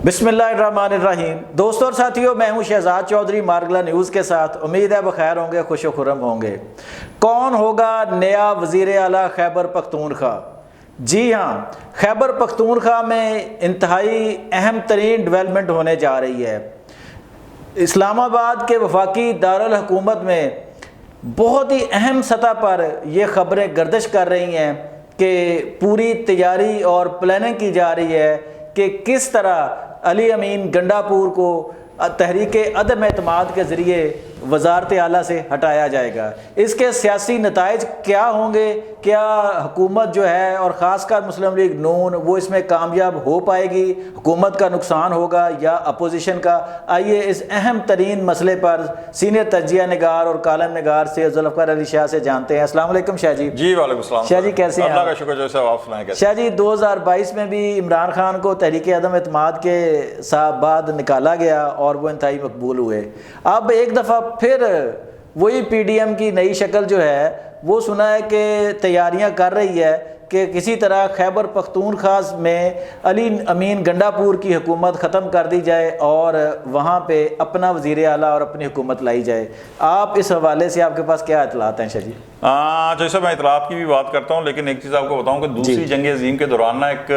بسم اللہ الرحمن الرحیم۔ دوستوں اور ساتھیوں، میں ہوں شہزاد چودھری مارگلا نیوز کے ساتھ۔ امید ہے بخیر ہوں گے، خوش و خرم ہوں گے۔ کون ہوگا نیا وزیر اعلیٰ خیبر پختونخوا؟ جی ہاں، خیبر پختونخوا میں انتہائی اہم ترین ڈیولپمنٹ ہونے جا رہی ہے۔ اسلام آباد کے وفاقی دارالحکومت میں بہت ہی اہم سطح پر یہ خبریں گردش کر رہی ہیں کہ پوری تیاری اور پلاننگ کی جا رہی ہے کہ کس طرح علی امین گنڈاپور کو تحریک عدم اعتماد کے ذریعے وزارت اعلیٰ سے ہٹایا جائے گا۔ اس کے سیاسی نتائج کیا ہوں گے؟ کیا حکومت جو ہے اور خاص کر مسلم لیگ نون وہ اس میں کامیاب ہو پائے گی؟ حکومت کا نقصان ہوگا یا اپوزیشن کا؟ آئیے اس اہم ترین مسئلے پر سینئر تجزیہ نگار اور کالم نگار سے ذوالفقار علی شاہ سے جانتے ہیں۔ السلام علیکم شاہ جی۔ جی وعلیکم السلام۔ شاہ جی کیسے ہیں؟ اللہ کا شکر جو ہے آپ سنائیں۔ شاہ جی 2022 میں بھی عمران خان کو تحریک عدم اعتماد کے بعد نکالا گیا اور وہ انتہائی مقبول ہوئے۔ اب ایک دفعہ پھر وہی پی ڈی ایم کی نئی شکل جو ہے وہ سنا ہے کہ تیاریاں کر رہی ہے کہ کسی طرح خیبر پختونخوا میں علی امین گنڈاپور کی حکومت ختم کر دی جائے اور وہاں پہ اپنا وزیر اعلیٰ اور اپنی حکومت لائی جائے۔ آپ اس حوالے سے آپ کے پاس کیا اطلاعات ہیں شاہ جی؟ جیسے میں اطلاعات کی بھی بات کرتا ہوں، لیکن ایک چیز آپ کو بتاؤں کہ دوسری جنگ عظیم کے دوران نا ایک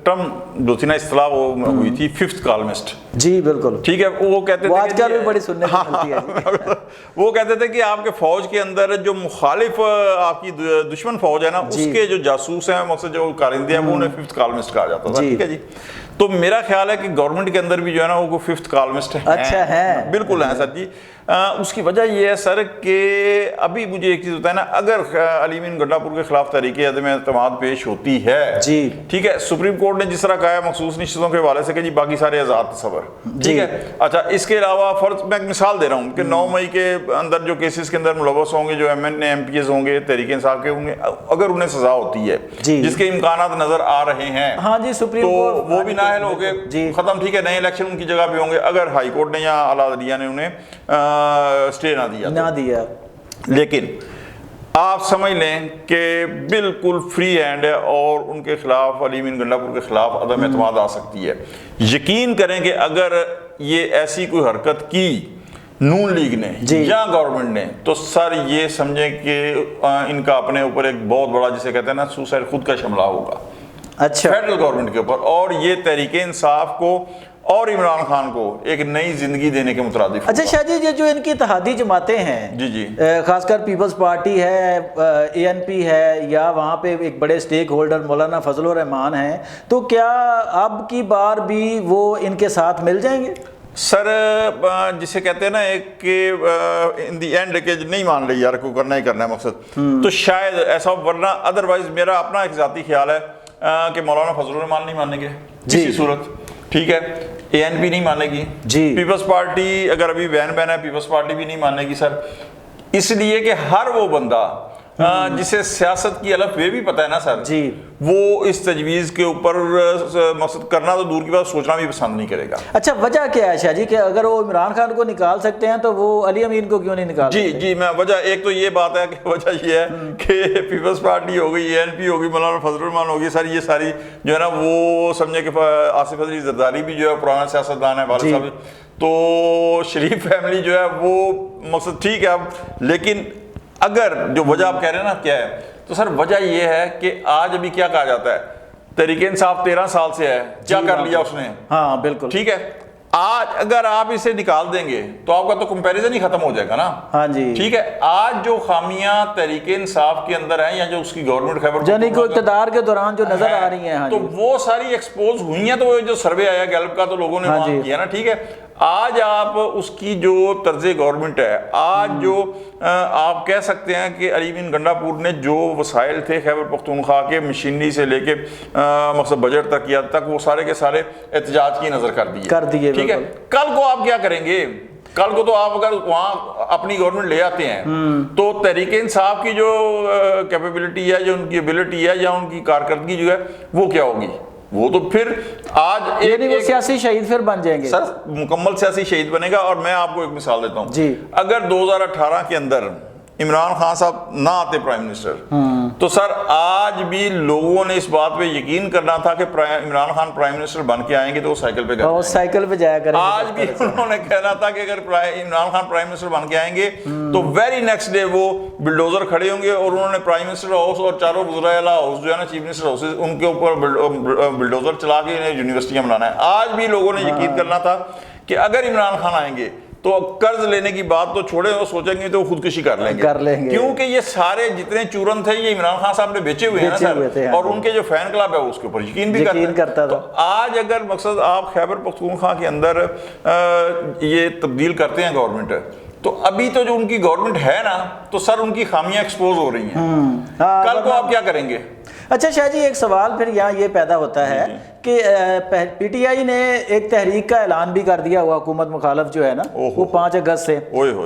ٹرم جو تھی نا اصطلاح وہ ہوئی تھی ففتھ کالمسٹ۔ جی بالکل ٹھیک ہے، وہ کہتے تھے آج کل بھی بڑی سننے کو ملتی ہے۔ وہ کہتے تھے کہ آپ کے فوج کے اندر جو مخالف آپ کی دشمن فوج ہے نا اس کے جو جاسوس ہیں مقصد جو کارندے ہیں وہ انہیں ففتھ کالمسٹ کہا جاتا تھا۔ ٹھیک ہے جی، تو میرا خیال ہے کہ گورنمنٹ کے اندر بھی جو ہے نا وہ ففتھ کالمسٹ ہیں۔ اچھا ہے، بالکل ہیں سر جی۔ اس کی وجہ یہ ہے سر کہ ابھی مجھے ایک چیز بتائیں نا، اگر علی امین گنڈاپور کے خلاف تحریک عدم اعتماد پیش ہوتی ہے جی ٹھیک ہے، سپریم کورٹ نے جس طرح کہا ہے مخصوص نشستوں کے حوالے سے کہ جی باقی سارے آزاد تصور، ٹھیک ہے۔ اچھا، اس کے علاوہ فرض میں ایک مثال دے رہا ہوں کہ 9 مئی کے اندر جو کیسز کے اندر ملوث ہوں گے، جو ایم پی ایز ہوں گے، تحریک انصاف کے ہوں گے، اگر انہیں سزا ہوتی ہے جس کے امکانات نظر آ رہے ہیں ہاں جی، سپریم کورٹ تو وہ بھی نااہل ہو گئے، ختم، ٹھیک ہے، نئے الیکشن ان کی جگہ پہ ہوں گے اگر ہائی کورٹ نے یا اعلیٰ عدلیہ نے انہیں اسٹے نہ دیا۔ لیکن آپ سمجھ لیں کہ بالکل فری ہینڈ ہے اور ان کے خلاف علی امین گنڈاپور کے خلاف عدم اعتماد آ سکتی ہے۔ یقین کریں کہ اگر یہ ایسی کوئی حرکت کی نون لیگ نے یا گورنمنٹ نے تو سر یہ سمجھیں کہ ان کا اپنے اوپر ایک بہت بڑا جسے کہتے ہیں نا سوسائڈ خود کا حملہ ہوگا فیڈرل گورنمنٹ کے اوپر، اور یہ تحریک انصاف کو اور عمران خان کو ایک نئی زندگی دینے کے مترادف۔ اچھا شاہ جی، یہ جو ان کی اتحادی جماعتیں ہیں جی خاص کر پیپلز پارٹی ہے، اے این پی ہے، یا وہاں پہ ایک بڑے سٹیک ہولڈر مولانا فضل الرحمان ہیں، تو کیا اب کی بار بھی وہ ان کے ساتھ مل جائیں گے؟ سر جسے کہتے ہیں نا ایک کہ ان دی اینڈ کہ نہیں مان رہی یار کو کرنا ہی کرنا ہے مقصد، تو شاید ایسا، ورنہ ادروائز میرا اپنا ایک ذاتی خیال ہے کہ مولانا فضل الرحمان نہیں مانیں گے کسی صورت، ٹھیک ہے، اے این پی نہیں مانے گی جی، پیپلز پارٹی اگر ابھی بین ہے پیپلز پارٹی بھی نہیں مانے گی سر، اس لیے کہ ہر وہ بندہ جسے سیاست کی الف بے بھی پتہ ہے نا سر جی، وہ اس تجویز کے اوپر مقصد کرنا تو دور کی بات سوچنا بھی پسند نہیں کرے گا۔ اچھا وجہ کیا ہے شاہ جی کہ اگر وہ عمران خان کو نکال سکتے ہیں تو وہ علی امین کو کیوں نہیں نکال سکتے؟ جی میں وجہ ایک تو یہ بات ہے کہ وجہ یہ ہے کہ پیپلز پارٹی ہو گئی، اے این پی ہو گئی، مولانا فضل الرحمان ہو گئی، سر یہ ساری جو ہے نا وہ سمجھے کہ آصف علی زرداری بھی جو ہے پرانا سیاستدان ہے والد صاحب، تو شریف فیملی جو ہے وہ مقصد ٹھیک ہے اب، لیکن اگر جو وجہ آپ کہہ رہے ہیں نا کیا ہے، تو سر وجہ یہ ہے کہ آج ابھی کیا کہا جاتا ہے، تحریک انصاف 13 سال سے ہے، کیا کر لیا اس نے؟ ہاں بالکل ٹھیک ہے، آج اگر آپ اسے نکال دیں گے تو آپ کا تو کمپیریزن ہی ختم ہو جائے گا نا۔ ہاں جی ٹھیک ہے، آج جو خامیاں تحریک انصاف کے اندر ہیں یا جو اس کی گورنمنٹ خیبر یعنی کوئی اقتدار کے دوران جو نظر آ رہی ہیں تو وہ ساری ایکسپوز ہوئی ہیں، تو وہ جو سروے آیا گیلپ کا تو لوگوں نے وہاں کیا نا، ٹھیک ہے، آج آپ اس کی جو طرز گورنمنٹ ہے، آج جو آپ کہہ سکتے ہیں کہ علی امین گنڈاپور نے جو وسائل تھے خیبر پختونخوا کے مشینری سے لے کے مقصد بجٹ تک کیا تک وہ سارے کے سارے احتجاج کی نظر کر دیے، ٹھیک ہے، کل کو آپ کیا کریں گے؟ کل کو تو آپ اگر وہاں اپنی گورنمنٹ لے آتے ہیں تو تحریک انصاف کی جو کیپیبلٹی ہے، جو ان کی ایبلٹی ہے یا ان کی کارکردگی جو ہے وہ کیا ہوگی؟ وہ تو پھر آج ایک سیاسی شہید پھر بن جائیں گے سر، مکمل سیاسی شہید بنے گا۔ اور میں آپ کو ایک مثال دیتا ہوں، اگر 2018 کے اندر عمران خان صاحب نہ آتے پرائم منسٹر تو سر آج بھی لوگوں نے اس بات پہ یقین کرنا تھا کہ عمران خان پرائم منسٹر بن کے آئیں گے تو وہ سائیکل پہ جایا کریں. آج بھی انہوں نے کہنا تھا کہ اگر عمران خان پرائم منسٹر بن کے آئیں گے تو ویری نیکسٹ ڈے وہ بلڈوزر کھڑے ہوں گے اور انہوں نے پرائم منسٹر ہاؤس اور چاروں وزراء اعلیٰ ہاؤس جو ہے نا چیف منسٹر ہاؤس ان کے اوپر بلڈوزر چلا کے انہیں یونیورسٹیاں بنانا ہے. آج بھی لوگوں نے یقین کرنا تھا کہ اگر عمران خان آئیں گے تو قرض لینے کی بات تو چھوڑیں اور سوچیں گے تو وہ خودکشی کر لیں گے کیونکہ یہ سارے جتنے چورن تھے یہ عمران خان صاحب نے بیچے ہوئے ہیں نا سر, اور ان کے جو فین کلب ہے اس کے اوپر یقین بھی کرتا ہے. تو آج اگر مقصد آپ خیبر پختونخوا کے اندر یہ تبدیل کرتے ہیں گورنمنٹ تو ابھی تو جو ان کی گورنمنٹ ہے نا تو سر ان کی خامیاں ایکسپوز ہو رہی ہیں, کل کو آپ کیا کریں گے؟ اچھا شاہ جی ایک سوال پھر یہاں یہ پیدا ہوتا ہے کہ پی ٹی آئی نے ایک تحریک کا اعلان بھی کر دیا ہوا حکومت مخالف جو ہے نا وہ 5 اگست سے.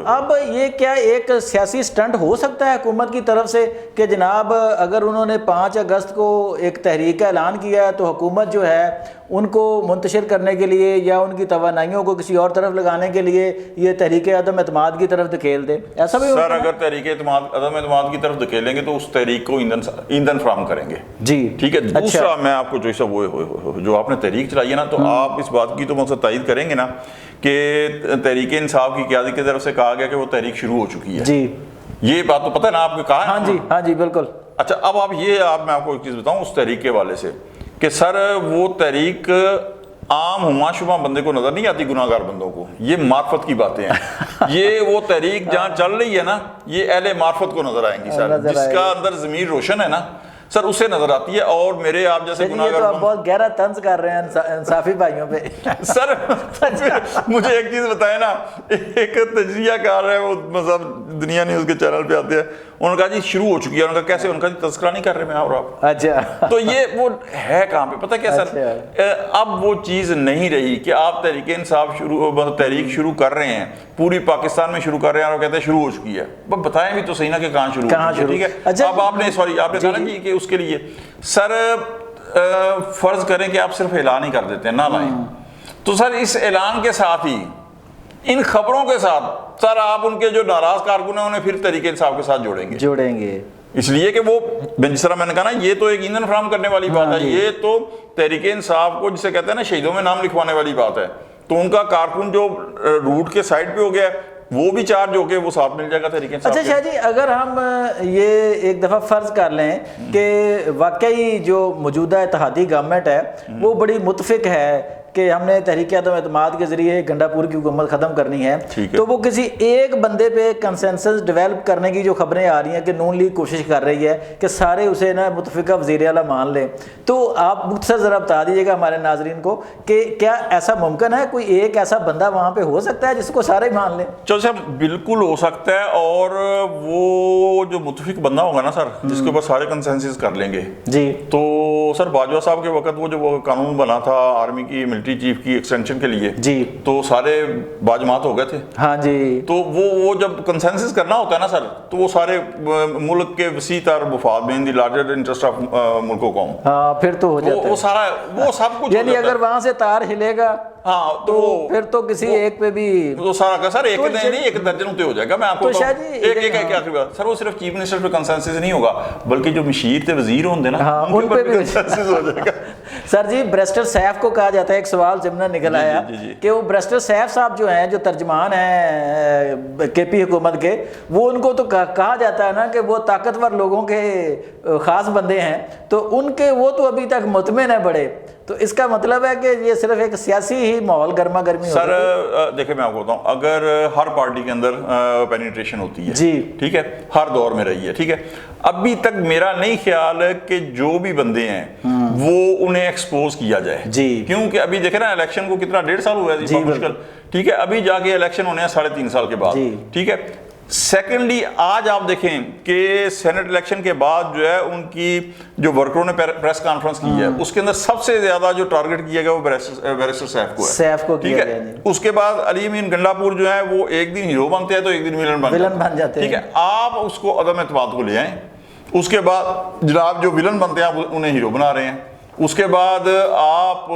اب یہ کیا ایک سیاسی سٹنٹ ہو سکتا ہے حکومت کی طرف سے کہ جناب اگر انہوں نے 5 اگست کو ایک تحریک کا اعلان کیا ہے تو حکومت جو ہے ان کو منتشر کرنے کے لیے یا ان کی توانائیوں کو کسی اور طرف لگانے کے لیے یہ تحریک عدم اعتماد کی طرف دھکیل دے؟ ایسا بھی سر اگر تحریک عدم اعتماد کی طرف دھکیلیں گے تو اس تحریک کو ایندھن فراہم کریں گے. جی ٹھیک ہے. دوسرا میں آپ کو جو آپ نے تحریک چلائی ہے نا تو آپ اس بات کی تو مقصد تائید کریں گے نا کہ تحریک انصاف کی قیادت کی طرف سے کہا گیا کہ وہ تحریک شروع ہو چکی ہے. جی یہ بات تو پتہ ہے نا آپ کو کہا ہے. ہاں جی بالکل. اچھا اب میں آپ کو ایک چیز بتاؤں اس تحریک کے حوالے سے کہ سر وہ تحریک عام ہما شبہ بندے کو نظر نہیں آتی, گناہگار بندوں کو. یہ معرفت کی باتیں ہیں. یہ وہ تحریک جہاں چل رہی ہے نا یہ اہل معرفت کو نظر آئیں گی سر, جس کا اندر ضمیر روشن ہے نا سر اسے نظر آتی ہے. اور میرے آپ جیسے گناہگار آپ بہت گہرا طنز کر رہے ہیں انصافی بھائیوں پہ. سر مجھے ایک چیز بتائیں نا, ایک تجزیہ کار ہے وہ مطلب دنیا نیوز کے چینل پہ آتے ہیں, انہوں نے کہا جی شروع ہو چکی ہے. انہوں نے کہا کیسے؟ انہوں نے کہا جی تذکرہ نہیں کر رہے میں اور آپ. اچھا تو یہ وہ ہے کہاں پہ پتہ کیا سر, اب وہ چیز نہیں رہی کہ آپ تحریک انصاف تحریک شروع کر رہے ہیں پوری پاکستان میں شروع کر رہے ہیں اور کہتے ہیں شروع ہو چکی ہے. بتائیں بھی تو صحیح نا کہ کہاں شروع ہو چکی ہے. ٹھیک ہے. اب آپ نے کہا نا جی کہ اس کے لیے سر فرض کریں کہ آپ صرف اعلان ہی کر دیتے ہیں نہ لائیں تو سر اس اعلان کے ساتھ ہی ان خبروں کے ساتھ سر آپ ان کے جو ناراض کارکن ہیں انہیں پھر تحریک انصاف کے ساتھ جوڑیں گے. اس لیے کہ وہ جس طرح میں نے کہا نا یہ تو ایک ایندھن فراہم کرنے والی بات ہے. یہ تو تحریک انصاف کو جسے کہتے ہیں نا شہیدوں میں نام لکھوانے والی بات ہے. تو ان کا کارکن جو روٹ کے سائڈ پہ ہو گیا وہ بھی چارج ہو کے وہ ساتھ مل جائے گا تحریک انصاف. اچھا شاہ جی اگر ہم یہ ایک دفعہ فرض کر لیں کہ واقعی جو موجودہ اتحادی گورنمنٹ ہے وہ بڑی متفق ہے کہ ہم نے تحریک عدم اعتماد کے ذریعے گنڈا پور کی حکومت ختم کرنی ہے, تو وہ کسی ایک بندے پہ کنسنسس ڈیولپ کرنے کی جو خبریں آ رہی ہیں کہ نون لیگ کوشش کر رہی ہے کہ سارے اسے نا متفقہ وزیر اعلیٰ مان لیں, تو آپ مختصر ذرا بتا دیجیے گا ہمارے ناظرین کو کہ کیا ایسا ممکن ہے, کوئی ایک ایسا بندہ وہاں پہ ہو سکتا ہے جس کو سارے مان لیں؟ چلو صاحب بالکل ہو سکتا ہے, اور وہ جو متفق بندہ ہوگا نا سر جس کے اوپر سارے کنسنسس کر لیں گے جی, تو سر باجوہ صاحب کے وقت وہ جو قانون بنا تھا آرمی کی ملٹری چیف کی ایکسٹینشن کے لیے جی, تو سارے باجماعت ہو گئے تھے. ہاں جی. تو وہ جب کنسنسس کرنا ہوتا ہے نا سر تو وہ سارے ملک کے وسیع تر مفاد میں in the larger interest of ملک و قوم, ہاں پھر تو ہو جاتا ہے وہ سارا وہ سب کچھ. یعنی اگر وہاں سے تار ہلے گا ہاں تو پھر تو کسی ایک پہ بھی تو سارا کا سر ایک نہیں ایک درجن ہوتے ہو جائے گا. میں آپ کو ایک آخری بات سر, وہ صرف چیف منسٹر پہ کنسنسس نہیں ہوگا بلکہ جو مشیر تے وزیر ہوں نا ان پہ بھی کنسنسس ہو جائے گا. سر جی بریسٹر سیف کو کہا جاتا ہے, ایک سوال ضمن نکل آیا کہ وہ بریسٹر سیف صاحب جو ہیں جو ترجمان ہیں کے پی حکومت کے, وہ ان کو تو کہا جاتا ہے نا کہ وہ طاقتور لوگوں کے خاص بندے ہیں, تو ان کے وہ تو ابھی تک مطمئن ہیں بڑے, تو اس کا مطلب ہے کہ یہ صرف ایک سیاسی ہی ماحول گرما گرمی سر دیکھیں میں آپ کو بتاؤں اگر ہر پارٹی کے اندر پینیٹریشن ہوتی ہے جی ٹھیک ہے, ہر دور میں رہی ہے ٹھیک ہے, ابھی تک میرا نہیں خیال ہے کہ جو بھی بندے ہیں وہ انہیں ایکسپوز کیا جائے جی, کیونکہ ابھی دیکھیں نا الیکشن کو کتنا 1.5 سال ہوا ہے جی مشکل ٹھیک ہے, ابھی جا کے الیکشن ہونے ہیں 3.5 سال کے بعد ٹھیک ہے. سیکنڈلی آج آپ دیکھیں کہ سینٹ الیکشن کے بعد جو ہے ان کی جو ورکروں نے پریس کانفرنس کی ہے اس کے اندر سب سے زیادہ جو ٹارگٹ کیا گیا وہ بیرسٹر سیف کو ہے ٹھیک ہے. اس کے بعد علی امین گنڈا پور جو ہے وہ ایک دن ہیرو بنتے ہیں تو ایک دن ویلن بن جاتے ہیں ٹھیک ہے. آپ اس کو عدم اعتماد کو لے آئیں, اس کے بعد جناب جو ویلن بنتے ہیں آپ انہیں ہیرو بنا رہے ہیں, اس کے بعد آپ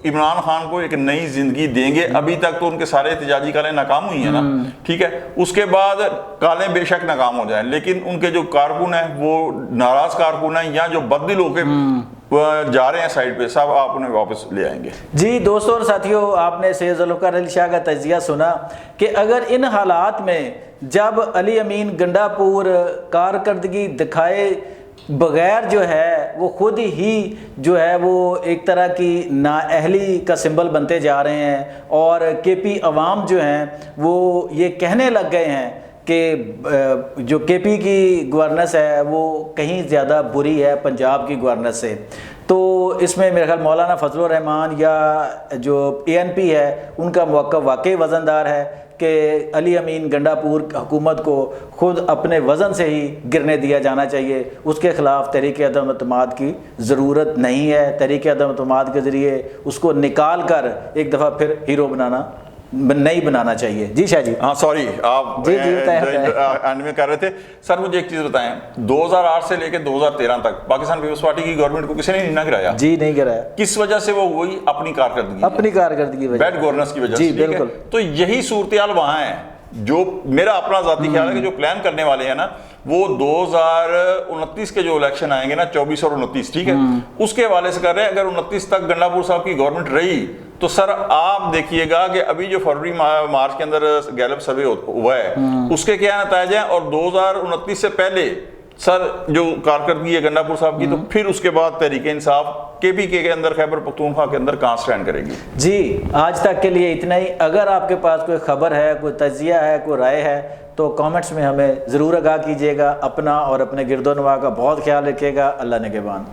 عمران خان کو ایک نئی زندگی دیں گے. ابھی تک تو ان کے سارے احتجاجی کالیں ناکام ہوئی ہیں نا, ٹھیک ہے. اس کے بعد کالیں بے شک ناکام ہو جائیں, لیکن ان کے جو کارکن ہیں وہ ناراض کارکن ہیں یا جو بددل ہو کے جا رہے ہیں سائڈ پہ, صاحب آپ انہیں واپس لے آئیں گے. جی دوستوں اور ساتھیوں, آپ نے سید ذوالفقار علی شاہ کا تجزیہ سنا کہ اگر ان حالات میں جب علی امین گنڈا پور کارکردگی دکھائے بغیر جو ہے وہ خود ہی جو ہے وہ ایک طرح کی نااہلی کا سمبل بنتے جا رہے ہیں, اور کے پی عوام جو ہیں وہ یہ کہنے لگ گئے ہیں کہ جو کے پی کی گورننس ہے وہ کہیں زیادہ بری ہے پنجاب کی گورننس سے. تو اس میں میرے خیال مولانا فضل الرحمان یا جو اے این پی ہے ان کا موقف واقعی وزندار ہے کہ علی امین گنڈا پور حکومت کو خود اپنے وزن سے ہی گرنے دیا جانا چاہیے. اس کے خلاف تحریک عدم اعتماد کی ضرورت نہیں ہے. تحریک عدم اعتماد کے ذریعے اس کو نکال کر ایک دفعہ پھر ہیرو نہیں بنانا چاہیے. جی شاہ جی. ہاں سوری, آپ اینڈ میں کر رہے تھے. سر مجھے ایک چیز بتائیں, 2008 سے لے کے 2013 تک پاکستان پیپلز پارٹی کی گورنمنٹ کو کسی نے نہ گرایا. جی نہیں گرایا. کس وجہ سے وہ ہوئی؟ اپنی کارکردگی بیڈ گورننس کی وجہ سے. جی بالکل. تو یہی صورتحال وہاں ہے. جو میرا اپنا ذاتی خیال ہے کہ جو پلان کرنے والے ہیں نا وہ 2029 کے جو الیکشن آئیں گے نا 24 اور 29, ٹھیک ہے, اس کے حوالے سے کر رہے ہیں. اگر 29 تک گنڈا پور صاحب کی گورنمنٹ رہی تو سر آپ دیکھیے گا کہ ابھی جو فروری مارچ کے اندر گیلپ سروے ہوا ہے اس کے کیا نتائج ہیں, اور 2029 سے پہلے سر جو کارکردگی ہے گنڈا پور صاحب کی, تو پھر اس کے بعد تحریک انصاف کے پی کے اندر خیبر پختونخوا کے اندر کہاں سٹینڈ کرے گی. جی آج تک کے لیے اتنا ہی. اگر آپ کے پاس کوئی خبر ہے, کوئی تجزیہ ہے, کوئی رائے ہے تو کامنٹس میں ہمیں ضرور آگاہ کیجیے گا. اپنا اور اپنے گرد و نواح کا بہت خیال رکھیے گا. اللہ نگہبان.